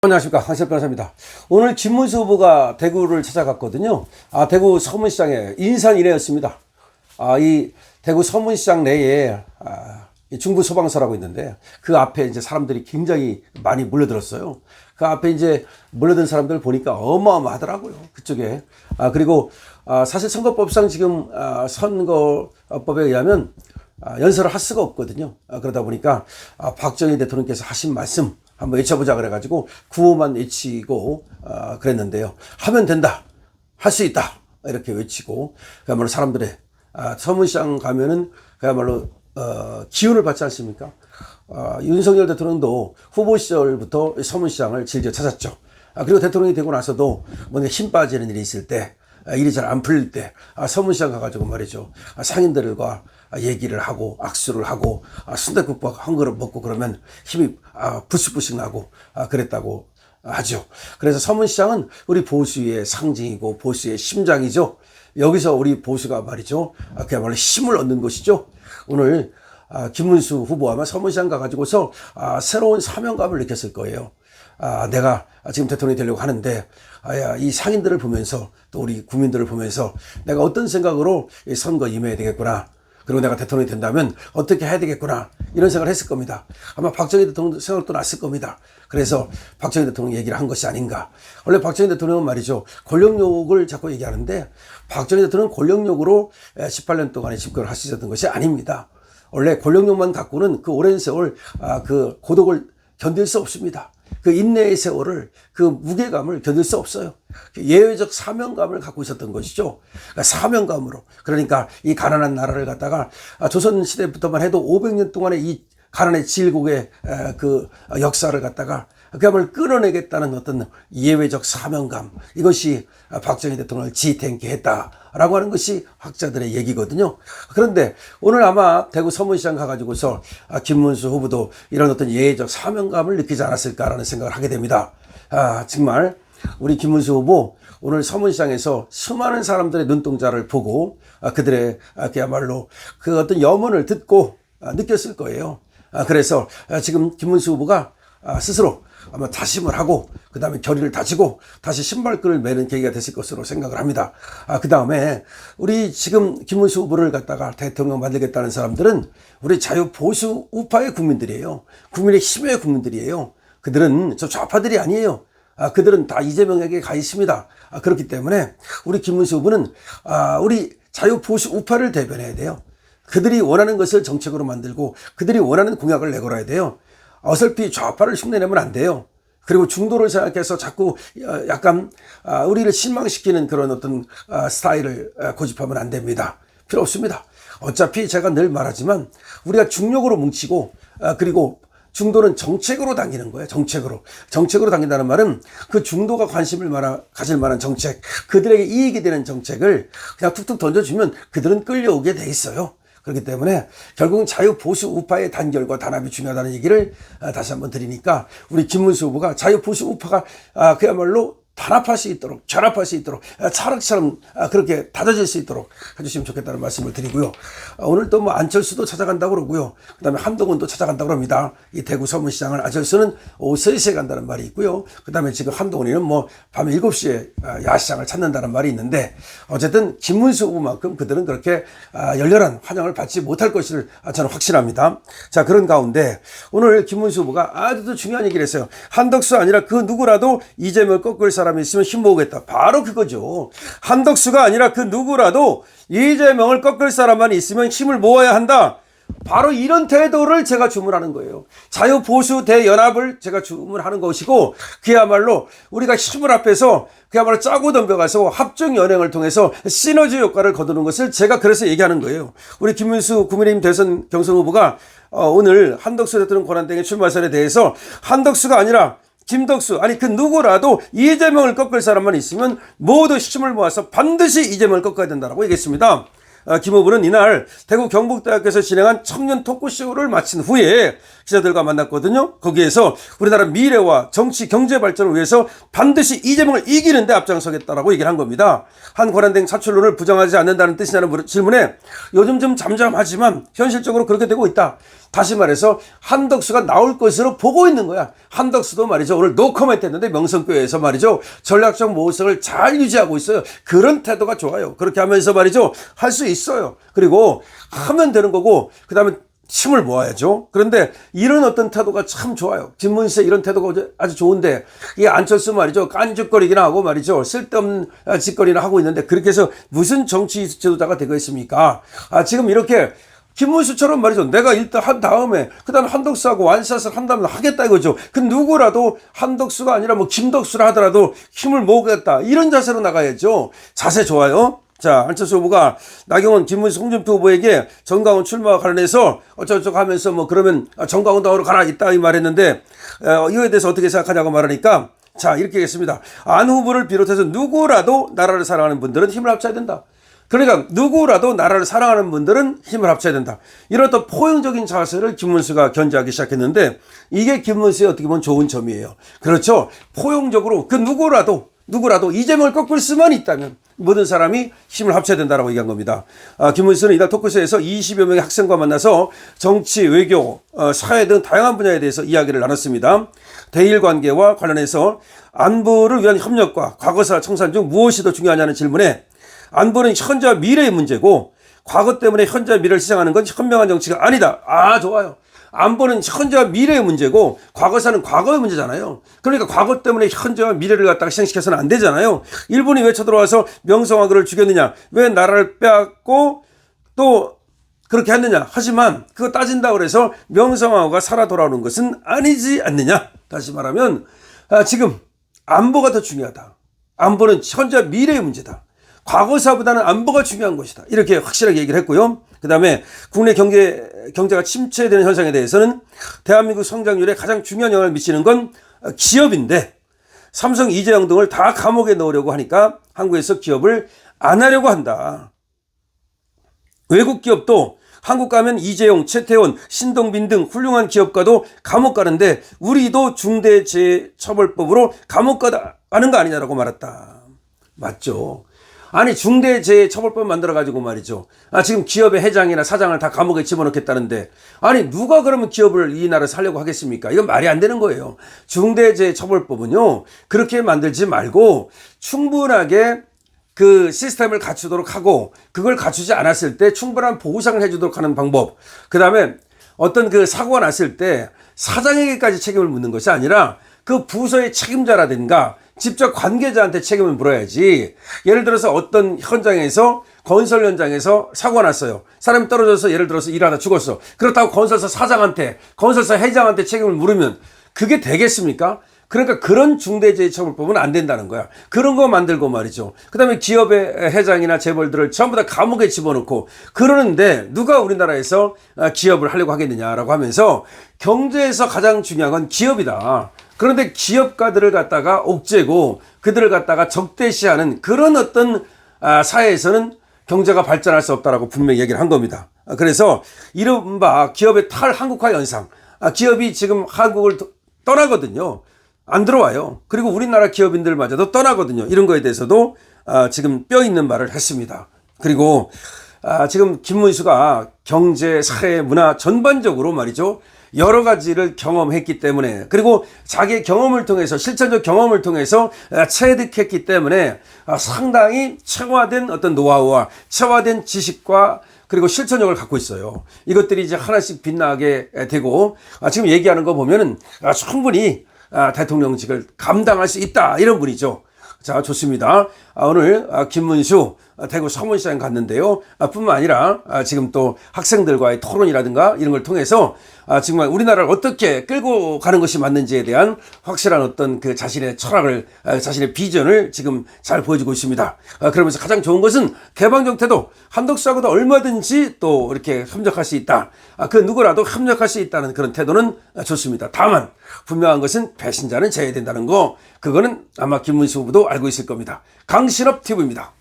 안녕하십니까, 황세혁 변호사입니다. 오늘 김문수 후보가 대구를 찾아갔거든요. 대구 서문시장에 인산이례였습니다. 이 대구 서문시장 내에 이 중부 소방서라고 있는데 그 앞에 이제 사람들이 굉장히 많이 몰려들었어요. 그 앞에 이제 몰려든 사람들 보니까 어마어마하더라고요. 그쪽에. 그리고 사실 선거법상 지금 선거법에 의하면 연설을 할 수가 없거든요. 그러다 보니까 박정희 대통령께서 하신 말씀 한번 외쳐보자 그래가지고 구호만 외치고 그랬는데요. 하면 된다, 할 수 있다 이렇게 외치고 그야말로 사람들의 서문시장 가면은 그야말로 기운을 받지 않습니까? 윤석열 대통령도 후보 시절부터 서문시장을 즐겨 찾았죠. 그리고 대통령이 되고 나서도 뭔가 힘 빠지는 일이 있을 때, 일이 잘 안 풀릴 때 서문시장 가가지고 말이죠, 상인들과 얘기를 하고 악수를 하고 순댓국밥 한 그릇 먹고 그러면 힘이 부식부식 나고 그랬다고 하죠. 그래서 서문시장은 우리 보수의 상징이고 보수의 심장이죠. 여기서 우리 보수가 말이죠, 그야말로 힘을 얻는 것이죠. 오늘 김문수 후보가 아마 서문시장 가가지고서 새로운 사명감을 느꼈을 거예요. 내가 지금 대통령이 되려고 하는데 이 상인들을 보면서 또 우리 국민들을 보면서 내가 어떤 생각으로 이 선거 임해야 되겠구나, 그리고 내가 대통령이 된다면 어떻게 해야 되겠구나, 이런 생각을 했을 겁니다. 아마 박정희 대통령 생각도 났을 겁니다. 그래서 박정희 대통령 얘기를 한 것이 아닌가. 원래 박정희 대통령은 말이죠, 권력욕을 자꾸 얘기하는데 박정희 대통령은 권력욕으로 18년 동안에 집권을 하시던 것이 아닙니다. 원래 권력욕만 갖고는 그 오랜 세월 그 고독을 견딜 수 없습니다. 그 인내의 세월을, 그 무게감을 견딜 수 없어요. 예외적 사명감을 갖고 있었던 것이죠. 그러니까 사명감으로. 그러니까 이 가난한 나라를 갖다가 조선시대부터만 해도 500년 동안의 이 가난의 질곡의 그 역사를 갖다가 그야말로 끌어내겠다는 어떤 예외적 사명감, 이것이 박정희 대통령을 지탱케 했다라고 하는 것이 학자들의 얘기거든요. 그런데 오늘 아마 대구 서문시장 가가지고서 김문수 후보도 이런 어떤 예외적 사명감을 느끼지 않았을까라는 생각을 하게 됩니다. 정말 우리 김문수 후보 오늘 서문시장에서 수많은 사람들의 눈동자를 보고 그들의 그야말로 그 어떤 염원을 듣고 느꼈을 거예요. 그래서 지금 김문수 후보가 스스로 아마 다짐을 하고 그 다음에 결의를 다지고 다시 신발끈을 매는 계기가 됐을 것으로 생각을 합니다. 그 다음에 우리 지금 김문수 후보를 갖다가 대통령 만들겠다는 사람들은 우리 자유보수 우파의 국민들이에요. 국민의 힘의 국민들이에요. 그들은 저 좌파들이 아니에요. 그들은 다 이재명에게 가 있습니다. 그렇기 때문에 우리 김문수 후보는 우리 자유보수 우파를 대변해야 돼요. 그들이 원하는 것을 정책으로 만들고 그들이 원하는 공약을 내걸어야 돼요. 어설피 좌파를 흉내내면 안 돼요. 그리고 중도를 생각해서 자꾸 약간 우리를 실망시키는 그런 어떤 스타일을 고집하면 안 됩니다. 필요 없습니다. 어차피 제가 늘 말하지만 우리가 중력으로 뭉치고 그리고 중도는 정책으로 당기는 거예요. 정책으로 당긴다는 말은 그 중도가 관심을 가질 만한 정책, 그들에게 이익이 되는 정책을 그냥 툭툭 던져주면 그들은 끌려오게 돼 있어요. 그렇기 때문에 결국은 자유보수 우파의 단결과 단합이 중요하다는 얘기를 다시 한번 드리니까 우리 김문수 후보가 자유보수 우파가 그야말로 단합할 수 있도록, 결합할 수 있도록, 차락처럼 그렇게 다져질 수 있도록 해주시면 좋겠다는 말씀을 드리고요. 오늘 또 뭐 안철수도 찾아간다고 그러고요. 그 다음에 한동훈도 찾아간다고 그럽니다. 이 대구 서문시장을 안철수는 오후 3시에 간다는 말이 있고요. 그 다음에 지금 한동훈이는 뭐 밤 7시에 야시장을 찾는다는 말이 있는데, 어쨌든 김문수 후보만큼 그들은 그렇게 열렬한 환영을 받지 못할 것을 저는 확신합니다. 자, 그런 가운데 오늘 김문수 후보가 아주 중요한 얘기를 했어요. 한덕수 아니라 그 누구라도 이재명을 꺾을 사람이 있으면 힘 모으겠다. 바로 그거죠. 한덕수가 아니라 그 누구라도 이재명을 꺾을 사람만 있으면 힘을 모아야 한다. 바로 이런 태도를 제가 주문하는 거예요. 자유보수 대연합을 제가 주문하는 것이고, 그야말로 우리가 힘을 합해서 그야말로 짜고 덤벼가서 합종연행을 통해서 시너지 효과를 거두는 것을 제가 그래서 얘기하는 거예요. 우리 김문수 국민의힘 대선 경선 후보가 오늘 한덕수 대통령 권한대행의 출마 사안에 대해서 한덕수가 아니라 김덕수, 아니 그 누구라도 이재명을 꺾을 사람만 있으면 모두 힘을 모아서 반드시 이재명을 꺾어야 된다고 얘기했습니다. 김 후보는 이날 대구 경북대학교에서 진행한 청년 토크쇼를 마친 후에 기자들과 만났거든요. 거기에서 우리나라 미래와 정치, 경제 발전을 위해서 반드시 이재명을 이기는데 앞장서겠다라고 얘기를 한 겁니다. 한 권한대행 사출론을 부정하지 않는다는 뜻이냐는 질문에 요즘 좀 잠잠하지만 현실적으로 그렇게 되고 있다. 다시 말해서 한덕수가 나올 것으로 보고 있는 거야. 한덕수도 말이죠. 오늘 노코멘트 했는데 명성교회에서 말이죠. 전략적 모색을 잘 유지하고 있어요. 그런 태도가 좋아요. 그렇게 하면서 말이죠. 할 수 있어요. 그리고 하면 되는 거고 그 다음에 힘을 모아야죠. 그런데 이런 어떤 태도가 참 좋아요. 김문수의 이런 태도가 아주 좋은데 이 안철수 말이죠. 깐죽거리기나 하고 말이죠. 쓸데없는 짓거리나 하고 있는데 그렇게 해서 무슨 정치 지도자가 되겠습니까? 지금 이렇게 김문수처럼 말이죠. 내가 일단 한 다음에 그 다음에 한덕수하고 완샷을 한다면 하겠다 이거죠. 그 누구라도 한덕수가 아니라 뭐 김덕수를 하더라도 힘을 모으겠다. 이런 자세로 나가야죠. 자세 좋아요. 자, 안철수 후보가 나경원, 김문수, 홍준표 후보에게 정강훈 출마와 관련해서 어쩌고저쩌고 하면서 뭐 그러면 정강훈 당으로 가라 있다 이 말했는데 이거에 대해서 어떻게 생각하냐고 말하니까 자 이렇게 하겠습니다. 안 후보를 비롯해서 누구라도 나라를 사랑하는 분들은 힘을 합쳐야 된다. 그러니까 누구라도 나라를 사랑하는 분들은 힘을 합쳐야 된다. 이런 또 포용적인 자세를 김문수가 견지하기 시작했는데 이게 김문수의 어떻게 보면 좋은 점이에요. 그렇죠. 포용적으로 그 누구라도 이재명을 꺾을 수만 있다면 모든 사람이 힘을 합쳐야 된다라고 얘기한 겁니다. 김문수는 이날 토크쇼에서 20여 명의 학생과 만나서 정치, 외교, 사회 등 다양한 분야에 대해서 이야기를 나눴습니다. 대일 관계와 관련해서 안보를 위한 협력과 과거사 청산 중 무엇이 더 중요하냐는 질문에 안보는 현재와 미래의 문제고 과거 때문에 현재와 미래를 시장하는 건 현명한 정치가 아니다. 좋아요. 안보는 현재와 미래의 문제고 과거사는 과거의 문제잖아요. 그러니까 과거 때문에 현재와 미래를 갖다가 시행시켜서는 안 되잖아요. 일본이 왜 쳐들어와서 명성황후를 죽였느냐. 왜 나라를 빼앗고 또 그렇게 했느냐. 하지만 그거 따진다고 그래서 명성황후가 살아 돌아오는 것은 아니지 않느냐. 다시 말하면 지금 안보가 더 중요하다. 안보는 현재와 미래의 문제다. 과거사보다는 안보가 중요한 것이다. 이렇게 확실하게 얘기를 했고요. 그 다음에 국내 경제가 침체되는 현상에 대해서는 대한민국 성장률에 가장 중요한 영향을 미치는 건 기업인데 삼성, 이재용 등을 다 감옥에 넣으려고 하니까 한국에서 기업을 안 하려고 한다. 외국 기업도 한국 가면 이재용, 최태원, 신동빈 등 훌륭한 기업가도 감옥 가는데 우리도 중대재해처벌법으로 감옥 가는 거 아니냐라고 말했다. 맞죠. 아니 중대재해처벌법 만들어가지고 말이죠. 지금 기업의 회장이나 사장을 다 감옥에 집어넣겠다는데 아니 누가 그러면 기업을 이 나라에 살려고 하겠습니까? 이건 말이 안 되는 거예요. 중대재해처벌법은요. 그렇게 만들지 말고 충분하게 그 시스템을 갖추도록 하고 그걸 갖추지 않았을 때 충분한 보상을 해주도록 하는 방법. 그 다음에 어떤 그 사고가 났을 때 사장에게까지 책임을 묻는 것이 아니라 그 부서의 책임자라든가 직접 관계자한테 책임을 물어야지. 예를 들어서 어떤 현장에서 건설 현장에서 사고가 났어요. 사람이 떨어져서 예를 들어서 일하다 죽었어. 그렇다고 건설사 사장한테 건설사 회장한테 책임을 물으면 그게 되겠습니까? 그러니까 그런 중대재해처벌법은 안 된다는 거야. 그런 거 만들고 말이죠. 그 다음에 기업의 회장이나 재벌들을 전부 다 감옥에 집어넣고 그러는데 누가 우리나라에서 기업을 하려고 하겠느냐라고 하면서 경제에서 가장 중요한 건 기업이다. 그런데 기업가들을 갖다가 옥죄고 그들을 갖다가 적대시하는 그런 어떤 사회에서는 경제가 발전할 수 없다라고 분명히 얘기를 한 겁니다. 그래서 이른바 기업의 탈한국화 현상. 기업이 지금 한국을 떠나거든요. 안 들어와요. 그리고 우리나라 기업인들마저도 떠나거든요. 이런 거에 대해서도 지금 뼈 있는 말을 했습니다. 그리고 지금 김문수가 경제, 사회, 문화 전반적으로 말이죠. 여러 가지를 경험했기 때문에 그리고 자기의 경험을 통해서 실천적 경험을 통해서 체득했기 때문에 상당히 체화된 어떤 노하우와 체화된 지식과 그리고 실천력을 갖고 있어요. 이것들이 이제 하나씩 빛나게 되고 지금 얘기하는 거 보면은 충분히 대통령직을 감당할 수 있다 이런 분이죠. 자, 좋습니다. 오늘 김문수 대구 서문시장 갔는데요. 뿐만 아니라 지금 또 학생들과의 토론이라든가 이런 걸 통해서 정말 우리나라를 어떻게 끌고 가는 것이 맞는지에 대한 확실한 어떤 그 자신의 철학을 자신의 비전을 지금 잘 보여주고 있습니다. 그러면서 가장 좋은 것은 개방적 태도, 한덕수하고도 얼마든지 또 이렇게 협력할 수 있다. 그 누구라도 협력할 수 있다는 그런 태도는 좋습니다. 다만 분명한 것은 배신자는 제외된다는 거, 그거는 아마 김문수 후보도 알고 있을 겁니다. 강신업 TV입니다.